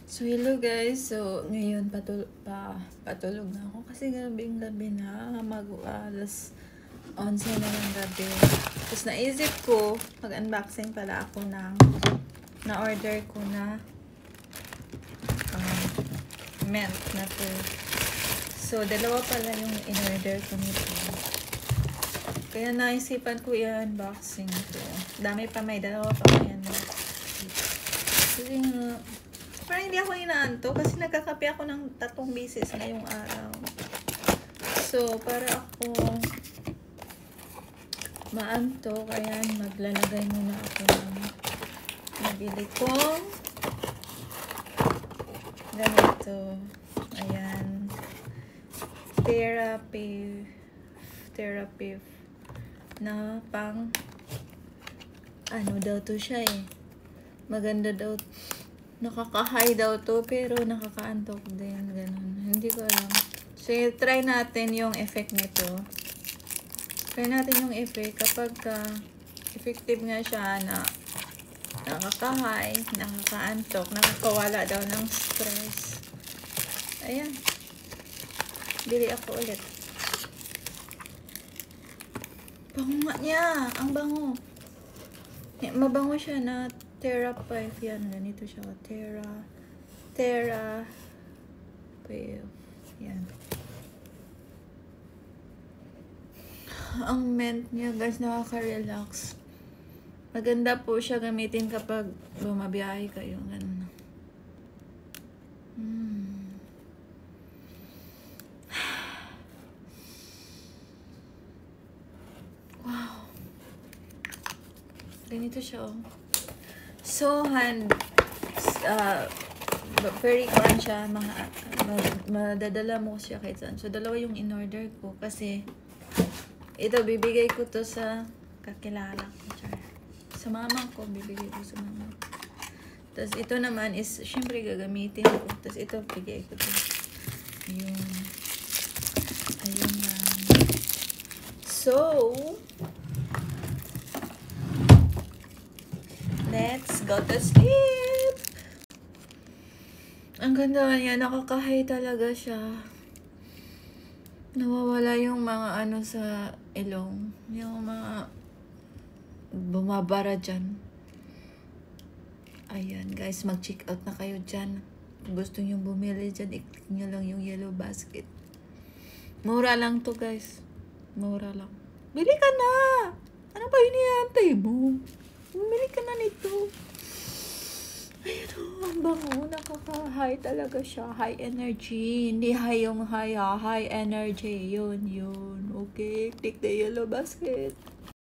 So, hello guys. So, ngayon patulog na ako kasi gabi na. Alas 11 na ng gabi. Tapos naisip ko, mag-unboxing pala ako ng na-order ko na mint na to. So, dalawa pala yung in-order ko nito. Kaya naisipan ko i-unboxing to. Dami pa, may dalawa pa yan. Kasi nga, parang hindi ako inaanto kasi nagkakape ako ng 3 beses ngayong araw. So, para ako maanto, kaya maglalagay muna ako ng nabili kong ganito. Ayan. Therapy na pang ano daw to siya eh. Maganda daw. Nakaka-high daw to, pero nakaka-antok din. Ganun. Hindi ko alam. So, try natin yung effect nito. Try natin yung effect. Kapag effective nga siya na nakaka-high, nakaka-antok, nakakawala daw ng stress. Ayan. Bili ako ulit. Bango nga niya. Ang bango. Mabango siya na Therapy. Yan, ganito siya. Therapy. Yan. Ang mint niya, guys, nakaka-relax. Maganda po siya gamitin kapag bumabiyahe kayo. Ganun. Wow. Ganito siya, oh. So, very fun siya, madadala mo siya kahit saan. So, dalawa yung in-order ko kasi ito, bibigay ko to sa kakilala ko. Sa mama ko, bibigay ko sa mama ko. Tapos, ito naman is, syempre, gagamitin ko. Tapos, ito, bigay ko to. Ayun. Ayun lang. So, let's go to sleep. Ang ganda niya, nakakahay talaga siya. Nawawala yung mga ano sa ilong, yung mga bumabara dyan. Ayan guys, mag-check out na kayo dyan. Kung gusto nyo bumili dyan, i-click nyo lang yung yellow basket. Mura lang to guys. Mura lang. Bili ka na! Ano ba iniantay mo? Bumili ka na nito. Ayun o, ang bango. Nakaka-high talaga siya. High energy. Hindi high yung high energy. Yun. Okay? Click the yellow basket.